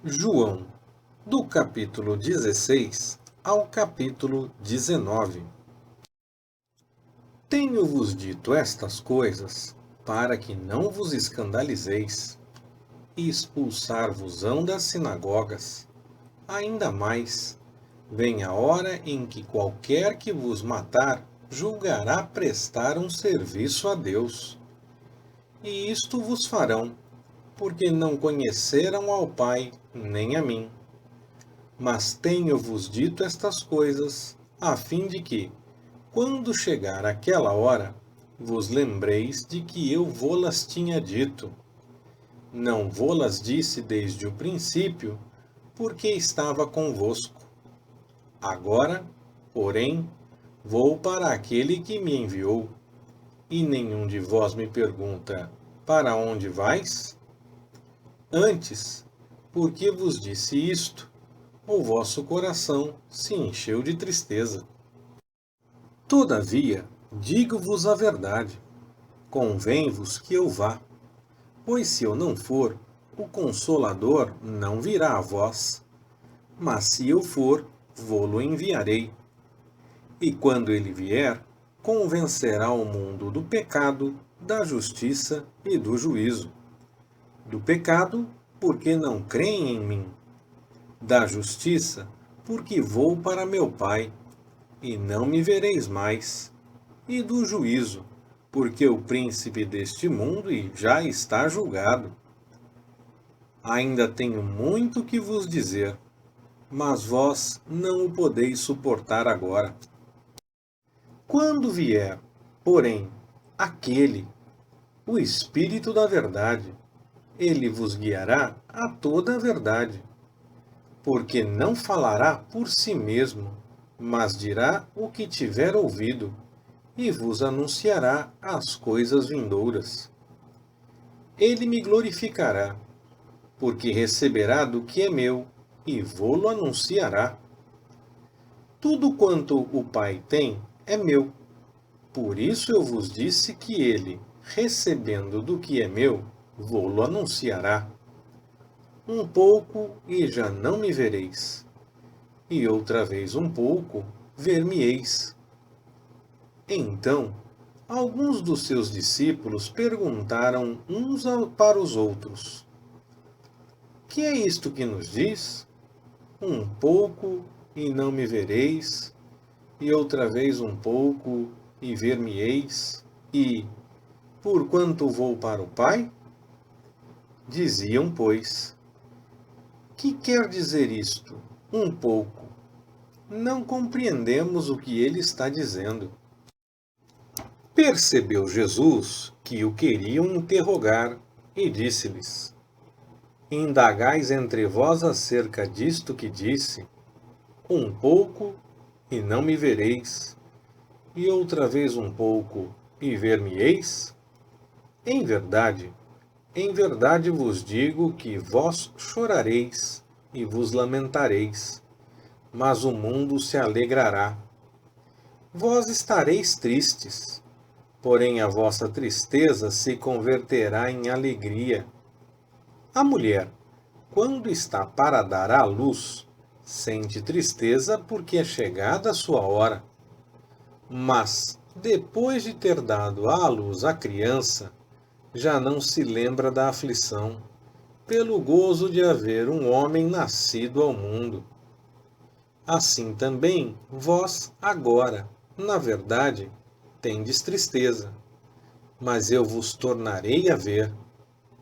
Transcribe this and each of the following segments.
João, do capítulo 16 ao capítulo 19. Tenho-vos dito estas coisas, para que não vos escandalizeis, e expulsar-vos-ão das sinagogas. Ainda mais, vem a hora em que qualquer que vos matar julgará prestar um serviço a Deus. E isto vos farão, porque não conheceram ao Pai, nem a mim. Mas tenho-vos dito estas coisas, a fim de que, quando chegar aquela hora, vos lembreis de que eu vô-las tinha dito. Não vô-las disse desde o princípio, porque estava convosco. Agora, porém, vou para aquele que me enviou, e nenhum de vós me pergunta: para onde vais? Antes, porque vos disse isto, o vosso coração se encheu de tristeza. Todavia, digo-vos a verdade: convém-vos que eu vá, pois se eu não for, o Consolador não virá a vós. Mas se eu for, vô-lo enviarei. E quando ele vier, convencerá o mundo do pecado, da justiça e do juízo. Do pecado, porque não creem em mim. Da justiça, porque vou para meu Pai, e não me vereis mais. E do juízo, porque o príncipe deste mundo já está julgado. Ainda tenho muito que vos dizer, mas vós não o podeis suportar agora. Quando vier, porém, aquele, o Espírito da Verdade, ele vos guiará a toda a verdade, porque não falará por si mesmo, mas dirá o que tiver ouvido, e vos anunciará as coisas vindouras. Ele me glorificará, porque receberá do que é meu, e vô-lo anunciará. Tudo quanto o Pai tem é meu. Por isso eu vos disse que ele, recebendo do que é meu, vô-lo anunciará. Um pouco e já não me vereis, e outra vez um pouco ver-me-eis. Então, alguns dos seus discípulos perguntaram uns para os outros: que é isto que nos diz? Um pouco e não me vereis, e outra vez um pouco e ver-me-eis, e porquanto vou para o Pai? Diziam, pois: que quer dizer isto? Um pouco. Não compreendemos o que ele está dizendo. Percebeu Jesus que o queriam interrogar e disse-lhes: indagais entre vós acerca disto que disse, um pouco e não me vereis, e outra vez um pouco e ver-me-eis? Em verdade vos digo que vós chorareis e vos lamentareis, mas o mundo se alegrará. Vós estareis tristes, porém a vossa tristeza se converterá em alegria. A mulher, quando está para dar à luz, sente tristeza porque é chegada a sua hora. Mas, depois de ter dado à luz a criança, já não se lembra da aflição, pelo gozo de haver um homem nascido ao mundo. Assim também vós agora, na verdade, tendes tristeza, mas eu vos tornarei a ver,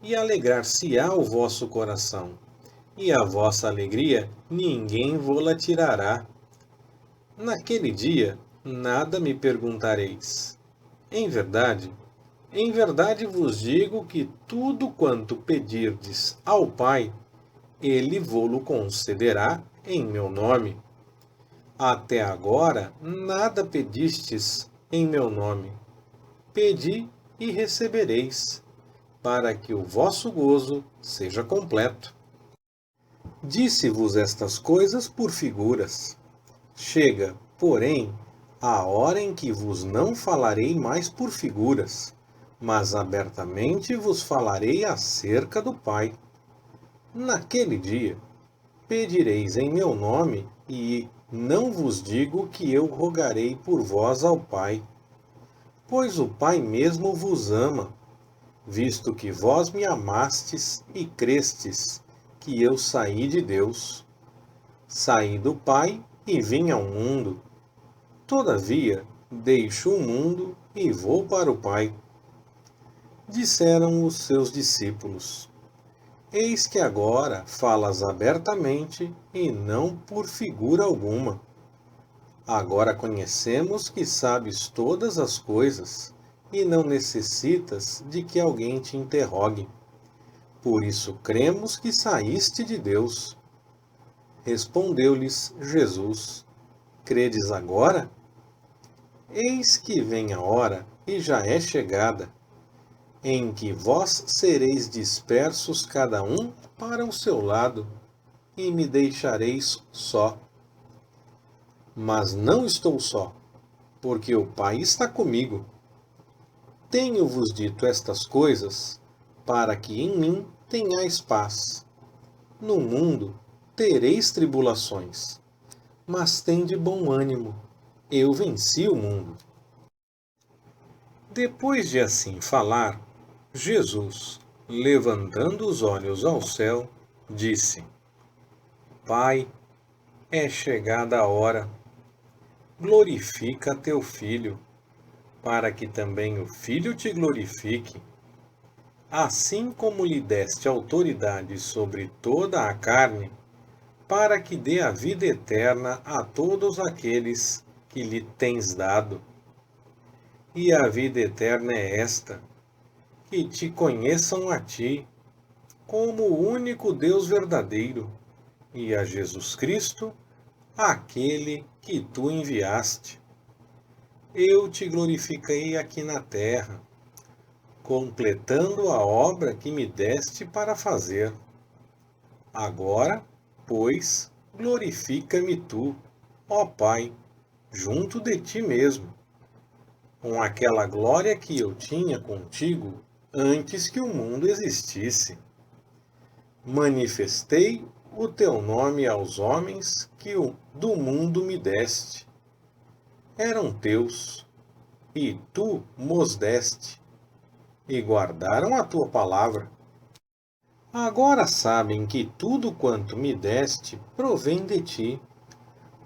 e alegrar-se-á o vosso coração, e a vossa alegria ninguém vô-la tirará. Naquele dia nada me perguntareis. Em verdade vos digo que tudo quanto pedirdes ao Pai, ele vô-lo concederá em meu nome. Até agora nada pedistes em meu nome. Pedi e recebereis, para que o vosso gozo seja completo. Disse-vos estas coisas por figuras. Chega, porém, a hora em que vos não falarei mais por figuras, mas abertamente vos falarei acerca do Pai. Naquele dia, Pedireis em meu nome, e não vos digo que eu rogarei por vós ao Pai, pois o Pai mesmo vos ama, visto que vós me amastes e crestes que eu saí de Deus. Saí do Pai e vim ao mundo. Todavia, deixo o mundo e vou para o Pai. Disseram os seus discípulos: Eis que agora falas abertamente e não por figura alguma. Agora conhecemos que sabes todas as coisas e não necessitas de que alguém te interrogue. Por isso cremos que saíste de Deus. Respondeu-lhes Jesus: Credes agora? Eis que vem a hora, e já é chegada, em que vós sereis dispersos cada um para o seu lado, e me deixareis só. Mas não estou só, porque o Pai está comigo. Tenho-vos dito estas coisas, para que em mim tenhais paz. No mundo tereis tribulações, mas tende bom ânimo, eu venci o mundo. Depois de assim falar, Jesus, levantando os olhos ao céu, disse: Pai, é chegada a hora. Glorifica teu Filho, para que também o Filho te glorifique. Assim como lhe deste autoridade sobre toda a carne, para que dê a vida eterna a todos aqueles que lhe tens dado. E a vida eterna é esta: que te conheçam a ti, como o único Deus verdadeiro, e a Jesus Cristo, aquele que tu enviaste. Eu te glorifiquei aqui na terra, completando a obra que me deste para fazer. Agora, pois, glorifica-me tu, ó Pai, junto de ti mesmo, com aquela glória que eu tinha contigo antes que o mundo existisse. Manifestei o teu nome aos homens que do mundo me deste. Eram teus, e tu mos deste, e guardaram a tua palavra. Agora sabem que tudo quanto me deste provém de ti,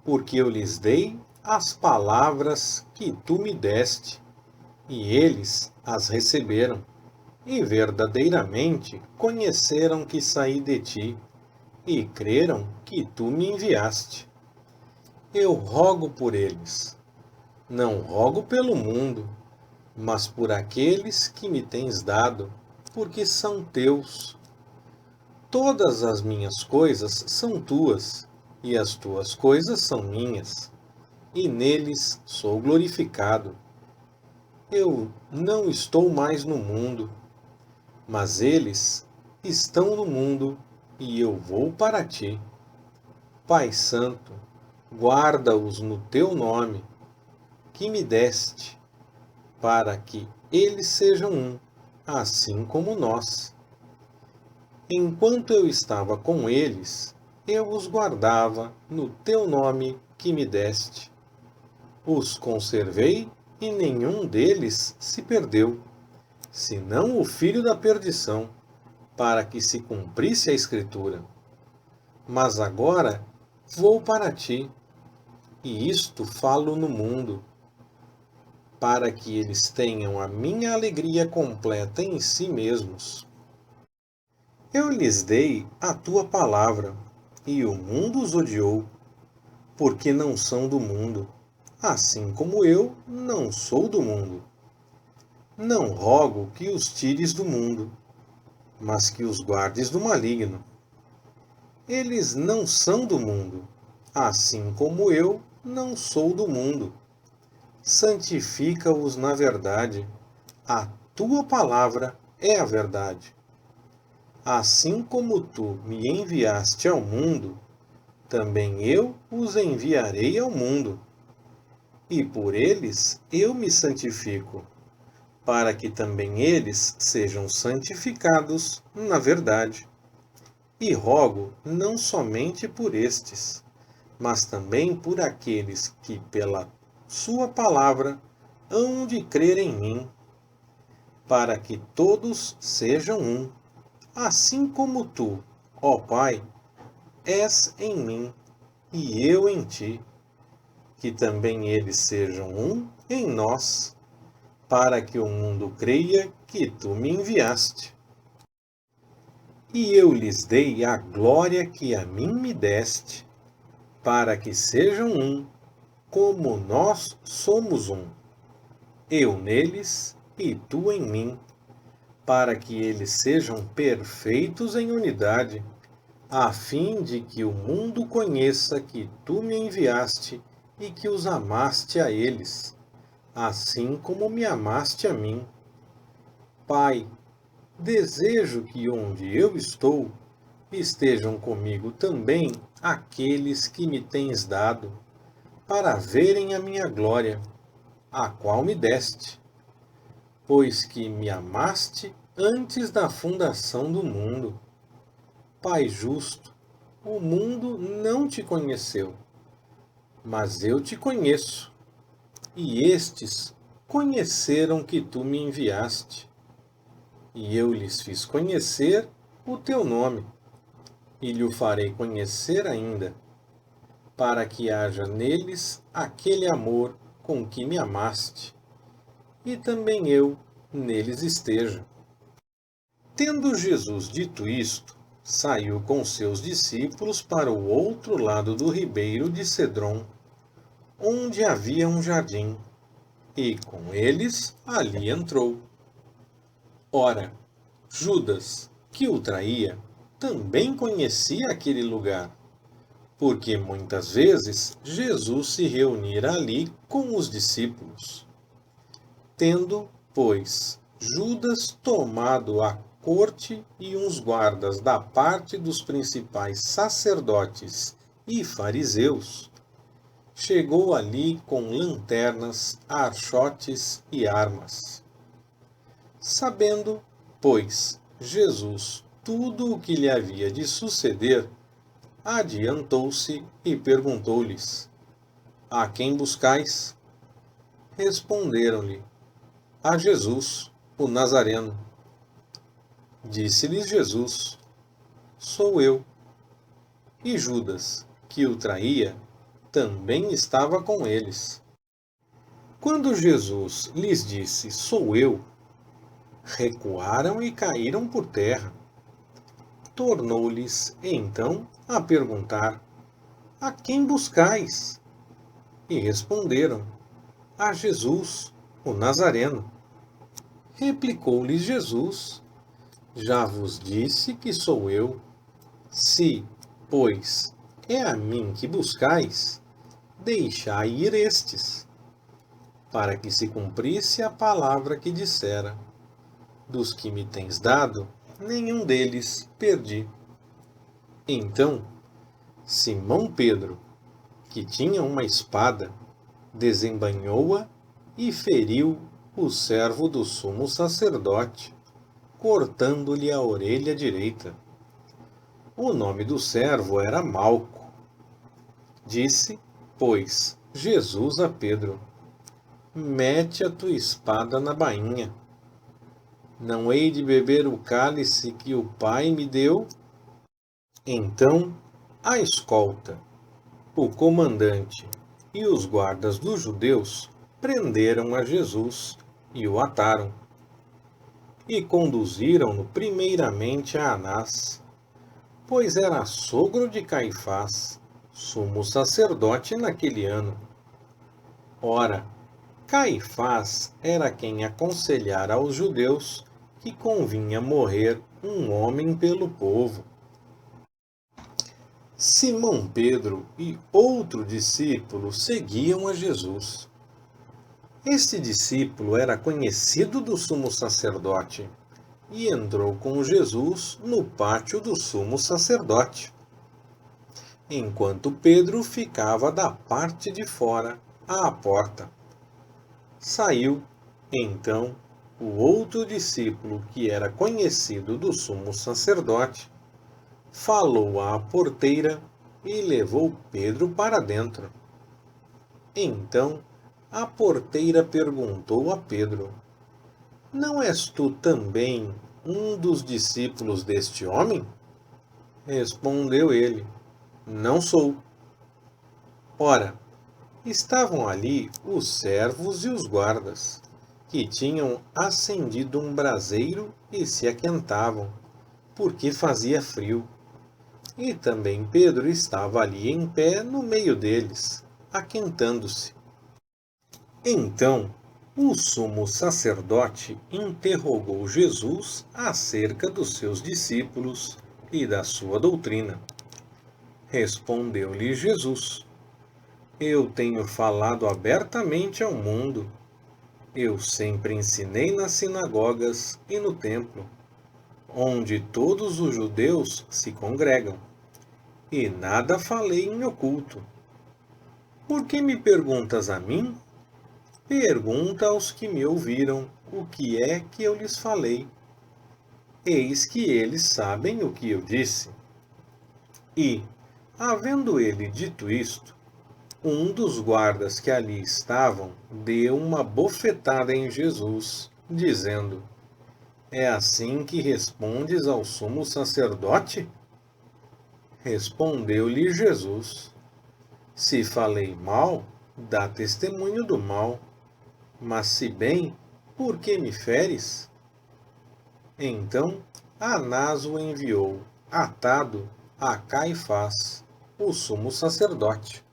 porque eu lhes dei as palavras que tu me deste, e eles as receberam, e verdadeiramente conheceram que saí de ti, e creram que tu me enviaste. Eu rogo por eles. Não rogo pelo mundo, mas por aqueles que me tens dado, porque são teus. Todas as minhas coisas são tuas, e as tuas coisas são minhas, e neles sou glorificado. Eu não estou mais no mundo, mas eles estão no mundo, e eu vou para ti. Pai Santo, guarda-os no teu nome, que me deste, para que eles sejam um, assim como nós. Enquanto eu estava com eles, eu os guardava no teu nome que me deste. Os conservei e nenhum deles se perdeu, senão o filho da perdição, para que se cumprisse a Escritura. Mas agora vou para ti, e isto falo no mundo, para que eles tenham a minha alegria completa em si mesmos. Eu lhes dei a tua palavra, e o mundo os odiou, porque não são do mundo, assim como eu não sou do mundo. Não rogo que os tires do mundo, mas que os guardes do maligno. Eles não são do mundo, assim como eu não sou do mundo. Santifica-os na verdade. A tua palavra é a verdade. Assim como tu me enviaste ao mundo, também eu os enviarei ao mundo. E por eles eu me santifico, para que também eles sejam santificados na verdade. E rogo não somente por estes, mas também por aqueles que, pela sua palavra, hão de crer em mim, para que todos sejam um, assim como tu, ó Pai, és em mim e eu em ti, que também eles sejam um em nós, para que o mundo creia que tu me enviaste. E eu lhes dei a glória que a mim me deste, para que sejam um, como nós somos um, eu neles e tu em mim, para que eles sejam perfeitos em unidade, a fim de que o mundo conheça que tu me enviaste e que os amaste a eles, assim como me amaste a mim. Pai, desejo que onde eu estou, estejam comigo também aqueles que me tens dado, para verem a minha glória, a qual me deste, pois que me amaste antes da fundação do mundo. Pai justo, o mundo não te conheceu, mas eu te conheço, e estes conheceram que tu me enviaste. E eu lhes fiz conhecer o teu nome, e lhe o farei conhecer ainda, para que haja neles aquele amor com que me amaste, e também eu neles esteja. Tendo Jesus dito isto, saiu com seus discípulos para o outro lado do ribeiro de Cedron, onde havia um jardim, e com eles ali entrou. Ora, Judas, que o traía, também conhecia aquele lugar, porque muitas vezes Jesus se reunira ali com os discípulos. Tendo, pois, Judas tomado a corte e uns guardas da parte dos principais sacerdotes e fariseus, chegou ali com lanternas, archotes e armas. Sabendo, pois, Jesus tudo o que lhe havia de suceder, adiantou-se e perguntou-lhes: A quem buscais? Responderam-lhe: A Jesus, o Nazareno. Disse-lhes Jesus: Sou eu. E Judas, que o traía, também estava com eles. Quando Jesus lhes disse: Sou eu, recuaram e caíram por terra. Tornou-lhes então a perguntar: A quem buscais? E responderam: A Jesus, o Nazareno. Replicou-lhes Jesus: Já vos disse que sou eu. Se, pois, é a mim que buscais, deixai ir estes, para que se cumprisse a palavra que dissera: Dos que me tens dado, nenhum deles perdi. Então, Simão Pedro, que tinha uma espada, desembainhou-a e feriu o servo do sumo sacerdote, cortando-lhe a orelha direita. O nome do servo era Malco. Disse, pois, Jesus a Pedro: Mete a tua espada na bainha. Não hei de beber o cálice que o Pai me deu? Então, a escolta, o comandante e os guardas dos judeus prenderam a Jesus e o ataram. E conduziram-no primeiramente a Anás, pois era sogro de Caifás, sumo sacerdote naquele ano. Ora, Caifás era quem aconselhara aos judeus que convinha morrer um homem pelo povo. Simão Pedro e outro discípulo seguiam a Jesus. Este discípulo era conhecido do sumo sacerdote e entrou com Jesus no pátio do sumo sacerdote, enquanto Pedro ficava da parte de fora, à porta. Saiu, então, o outro discípulo que era conhecido do sumo sacerdote, falou à porteira e levou Pedro para dentro. Então a porteira perguntou a Pedro: Não és tu também um dos discípulos deste homem? Respondeu ele: Não sou. Ora, estavam ali os servos e os guardas, que tinham acendido um braseiro e se aquentavam, porque fazia frio. E também Pedro estava ali em pé no meio deles, aquentando-se. Então, o sumo sacerdote interrogou Jesus acerca dos seus discípulos e da sua doutrina. Respondeu-lhe Jesus: Eu tenho falado abertamente ao mundo. Eu sempre ensinei nas sinagogas e no templo, onde todos os judeus se congregam, e nada falei em oculto. Por que me perguntas a mim? Pergunta aos que me ouviram o que é que eu lhes falei. Eis que eles sabem o que eu disse. E, havendo ele dito isto, um dos guardas que ali estavam deu uma bofetada em Jesus, dizendo: É assim que respondes ao sumo sacerdote? Respondeu-lhe Jesus: Se falei mal, dá testemunho do mal. Mas se bem, por que me feres? Então Anás o enviou, atado, a Caifás, o sumo sacerdote.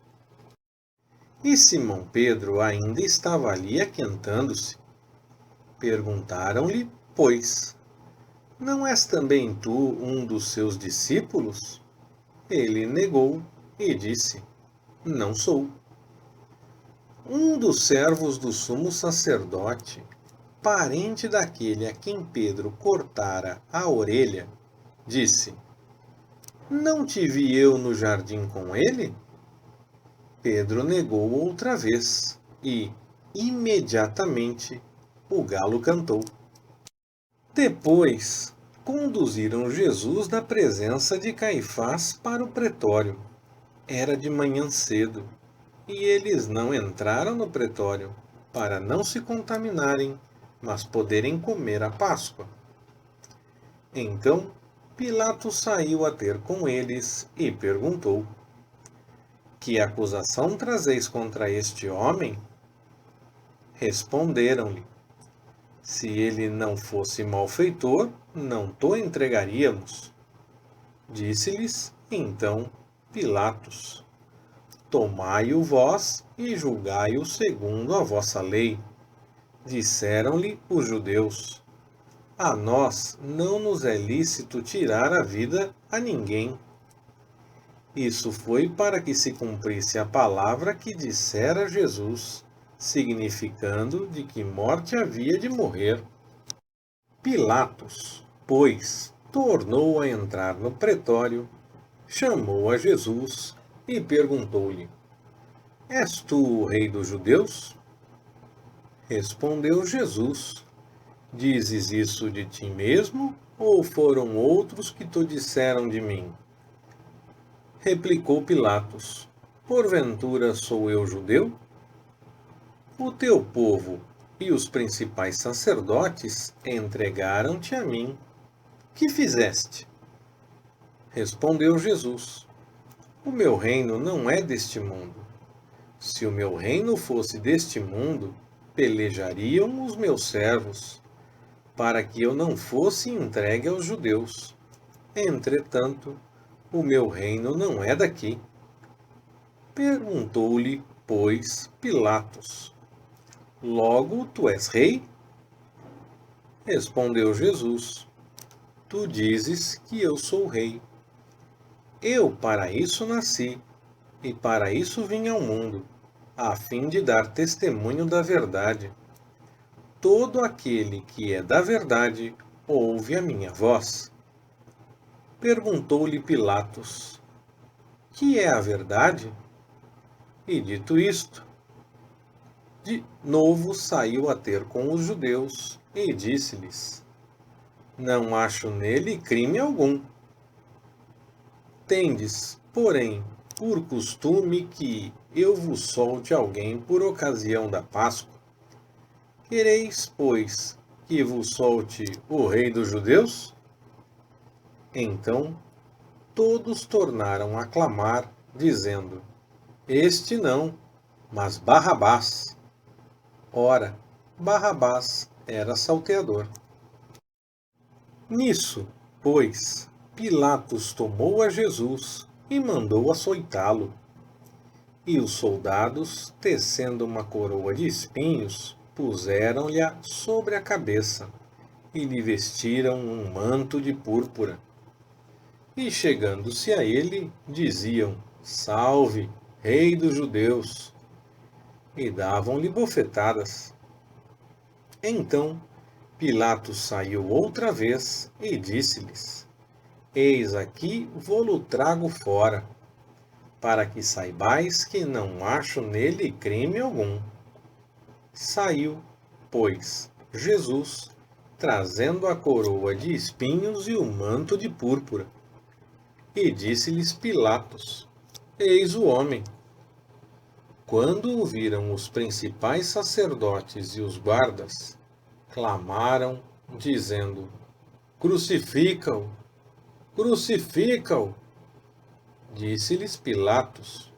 E Simão Pedro ainda estava ali aquentando-se. Perguntaram-lhe, pois, Não és também tu um dos seus discípulos? Ele negou e disse, Não sou. Um dos servos do sumo sacerdote, parente daquele a quem Pedro cortara a orelha, disse: Não te vi eu no jardim com ele? Pedro negou outra vez e, imediatamente, o galo cantou. Depois, conduziram Jesus da presença de Caifás para o pretório. Era de manhã cedo, e eles não entraram no pretório, para não se contaminarem, mas poderem comer a Páscoa. Então, Pilatos saiu a ter com eles e perguntou: Que acusação trazeis contra este homem? Responderam-lhe: Se ele não fosse malfeitor, não to entregaríamos. Disse-lhes, então, Pilatos: Tomai-o vós e julgai-o segundo a vossa lei. Disseram-lhe os judeus: A nós não nos é lícito tirar a vida a ninguém. Isso foi para que se cumprisse a palavra que dissera Jesus, significando de que morte havia de morrer. Pilatos, pois, tornou a entrar no pretório, chamou a Jesus e perguntou-lhe: És tu o rei dos judeus? Respondeu Jesus: Dizes isso de ti mesmo, ou foram outros que te disseram de mim? Replicou Pilatos: Porventura sou eu judeu? O teu povo e os principais sacerdotes entregaram-te a mim. Que fizeste? Respondeu Jesus: O meu reino não é deste mundo. Se o meu reino fosse deste mundo, pelejariam os meus servos, para que eu não fosse entregue aos judeus. Entretanto, o meu reino não é daqui. Perguntou-lhe, pois, Pilatos: Logo tu és rei? Respondeu Jesus: Tu dizes que eu sou rei. Eu para isso nasci, e para isso vim ao mundo, a fim de dar testemunho da verdade. Todo aquele que é da verdade ouve a minha voz. Perguntou-lhe Pilatos: Que é a verdade? E dito isto, de novo saiu a ter com os judeus e disse-lhes: Não acho nele crime algum. tendes, porém, por costume que eu vos solte alguém por ocasião da Páscoa? Quereis, pois, que vos solte o rei dos judeus? Então todos tornaram a clamar, dizendo: Este não, mas Barrabás. Ora, Barrabás era salteador. Nisso, pois, Pilatos tomou a Jesus e mandou açoitá-lo. E os soldados, tecendo uma coroa de espinhos, puseram-lhe sobre a cabeça e lhe vestiram um manto de púrpura. E chegando-se a ele, diziam: Salve, Rei dos Judeus! E davam-lhe bofetadas. Então Pilatos saiu outra vez e disse-lhes: Eis aqui vô-lo trago fora, para que saibais que não acho nele crime algum. Saiu, pois, Jesus, trazendo a coroa de espinhos e o manto de púrpura. E disse-lhes Pilatos: Eis o homem. Quando o viram os principais sacerdotes e os guardas, clamaram, dizendo: Crucifica-o! Crucifica-o! Disse-lhes Pilatos: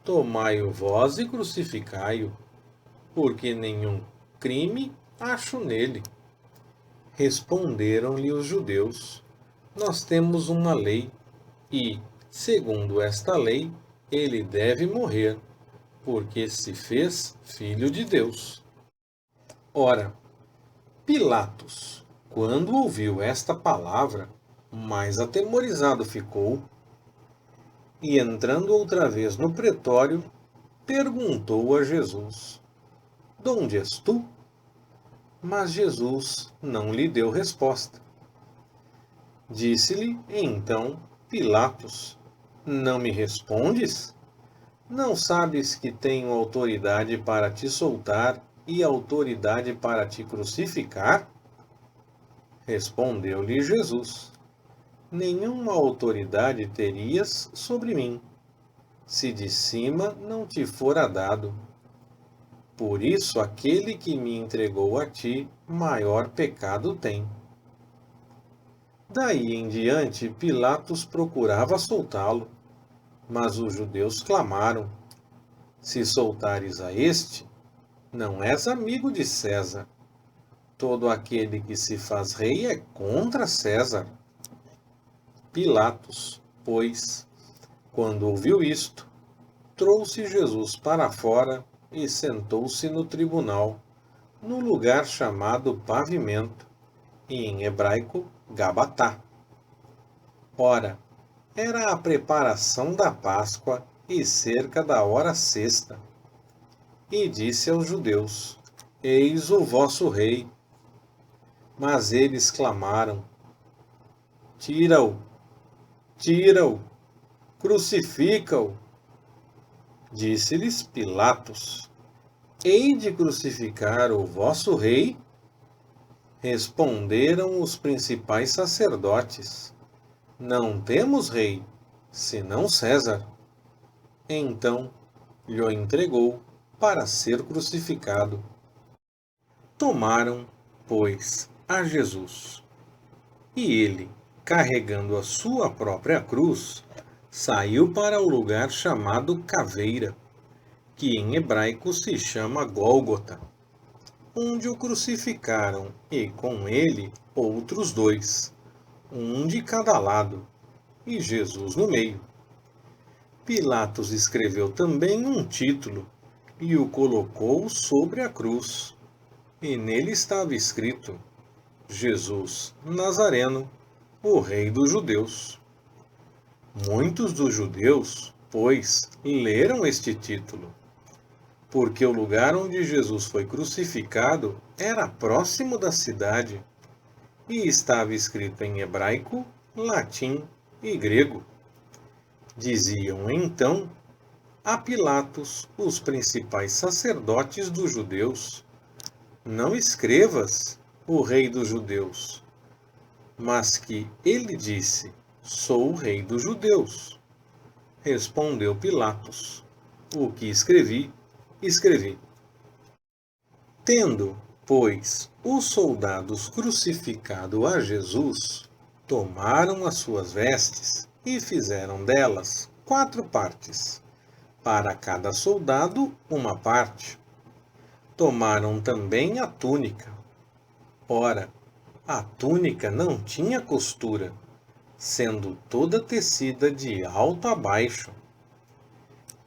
Tomai-o vós e crucificai-o, porque nenhum crime acho nele. Responderam-lhe os judeus: Nós temos uma lei, e, segundo esta lei, ele deve morrer, porque se fez filho de Deus. Ora, Pilatos, quando ouviu esta palavra, mais atemorizado ficou, e entrando outra vez no pretório, perguntou a Jesus: Donde és tu? Mas Jesus não lhe deu resposta. Disse-lhe então Pilatos: Não me respondes? Não sabes que tenho autoridade para te soltar e autoridade para te crucificar? Respondeu-lhe Jesus: Nenhuma autoridade terias sobre mim, se de cima não te fora dado. Por isso aquele que me entregou a ti, maior pecado tem. Daí em diante, Pilatos procurava soltá-lo, mas os judeus clamaram: Se soltares a este, não és amigo de César. Todo aquele que se faz rei é contra César. Pilatos, pois, quando ouviu isto, trouxe Jesus para fora e sentou-se no tribunal, no lugar chamado Pavimento, e em hebraico Gabatá. Ora, era a preparação da Páscoa e cerca da hora sexta. E disse aos judeus: Eis o vosso rei. Mas eles clamaram: Tira-o, tira-o, crucifica-o. Disse-lhes Pilatos: Hei de crucificar o vosso rei? Responderam os principais sacerdotes: Não temos rei, senão César. Então lhe entregou para ser crucificado. Tomaram, pois, a Jesus. E ele, carregando a sua própria cruz, saiu para o lugar chamado Caveira, que em hebraico se chama Gólgota, onde o crucificaram, e com ele outros dois, um de cada lado, e Jesus no meio. Pilatos escreveu também um título, e o colocou sobre a cruz, e nele estava escrito: Jesus Nazareno, o Rei dos Judeus. Muitos dos judeus, pois, leram este título, porque o lugar onde Jesus foi crucificado era próximo da cidade, e estava escrito em hebraico, latim e grego. Diziam então a Pilatos os principais sacerdotes dos judeus: Não escrevas o Rei dos Judeus, mas que ele disse: Sou o rei dos judeus. Respondeu Pilatos: O que escrevi, escrevi. Tendo, pois, os soldados crucificado a Jesus, tomaram as suas vestes e fizeram delas 4 partes, para cada soldado uma parte. Tomaram também a túnica. Ora, a túnica não tinha costura, sendo toda tecida de alto a baixo.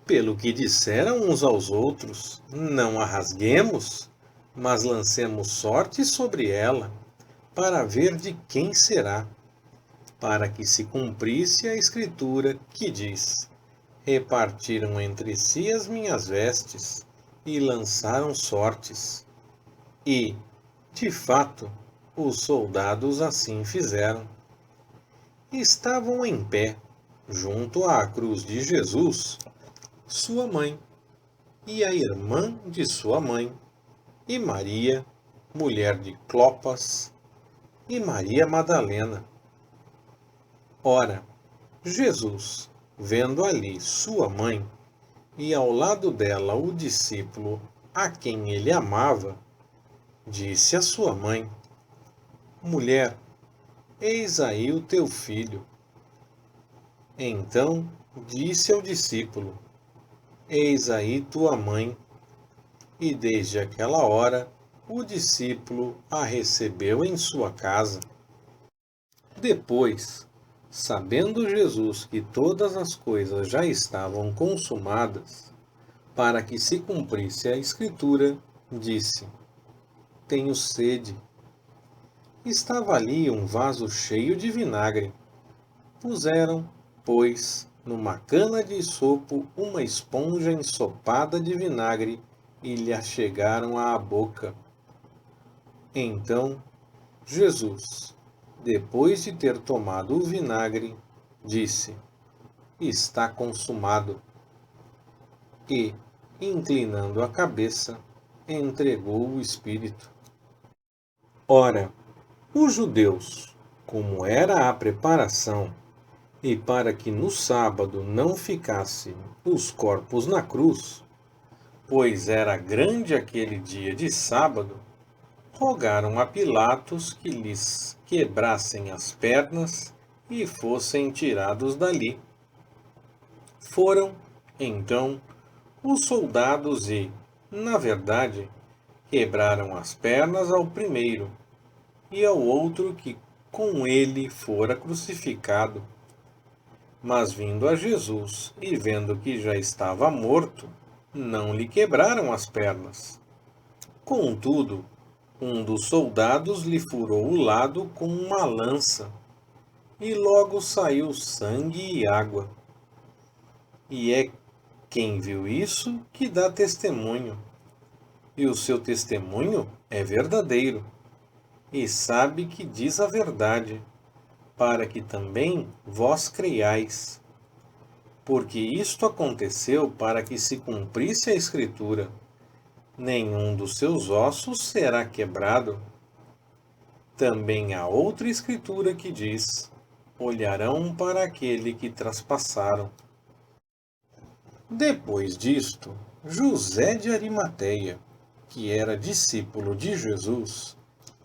Pelo que disseram uns aos outros: Não a rasguemos, mas lancemos sorte sobre ela, para ver de quem será, para que se cumprisse a escritura que diz: Repartiram entre si as minhas vestes e lançaram sortes. E, de fato, os soldados assim fizeram. Estavam em pé, junto à cruz de Jesus, sua mãe, e a irmã de sua mãe, e Maria, mulher de Clopas, e Maria Madalena. Ora, Jesus, vendo ali sua mãe, e ao lado dela o discípulo a quem ele amava, disse à sua mãe: Mulher, eis aí o teu filho. Então disse ao discípulo: Eis aí tua mãe. E desde aquela hora o discípulo a recebeu em sua casa. Depois, sabendo Jesus que todas as coisas já estavam consumadas, para que se cumprisse a Escritura, disse: Tenho sede. Estava ali um vaso cheio de vinagre. Puseram, pois, numa cana de sopo uma esponja ensopada de vinagre e lhe a chegaram à boca. Então, Jesus, depois de ter tomado o vinagre, disse: Está consumado. E, inclinando a cabeça, entregou o Espírito. Ora, os judeus, como era a preparação, e para que no sábado não ficassem os corpos na cruz, pois era grande aquele dia de sábado, rogaram a Pilatos que lhes quebrassem as pernas e fossem tirados dali. Foram, então, os soldados e, na verdade, quebraram as pernas ao primeiro e ao outro que com ele fora crucificado. Mas vindo a Jesus e vendo que já estava morto, não lhe quebraram as pernas. Contudo, um dos soldados lhe furou o lado com uma lança, e logo saiu sangue e água. E é quem viu isso que dá testemunho, e o seu testemunho é verdadeiro, e sabe que diz a verdade, para que também vós creiais. Porque isto aconteceu para que se cumprisse a Escritura: nenhum dos seus ossos será quebrado. Também há outra Escritura que diz: olharão para aquele que traspassaram. Depois disto, José de Arimateia, que era discípulo de Jesus,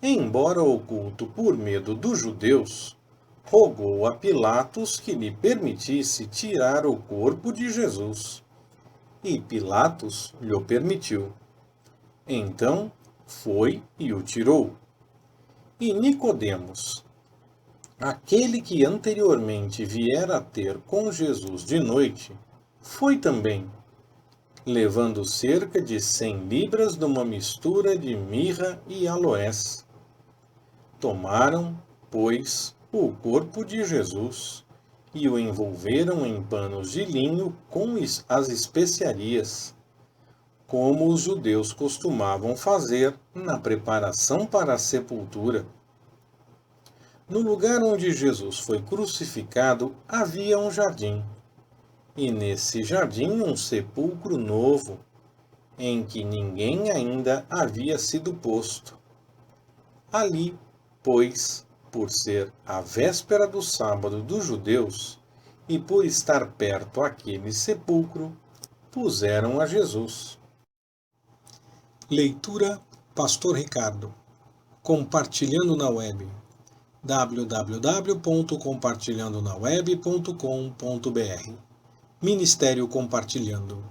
embora oculto por medo dos judeus, rogou a Pilatos que lhe permitisse tirar o corpo de Jesus. E Pilatos lhe permitiu. Então foi e o tirou. E Nicodemos, aquele que anteriormente viera a ter com Jesus de noite, foi também, levando cerca de 100 libras de uma mistura de mirra e aloés. Tomaram, pois, o corpo de Jesus e o envolveram em panos de linho com as especiarias, como os judeus costumavam fazer na preparação para a sepultura. No lugar onde Jesus foi crucificado havia um jardim, e nesse jardim um sepulcro novo, em que ninguém ainda havia sido posto. Ali, pois, por ser a véspera do sábado dos judeus, e por estar perto aquele sepulcro, puseram a Jesus. Leitura Pastor Ricardo. Compartilhando na web. www.compartilhandonaweb.com.br Ministério Compartilhando.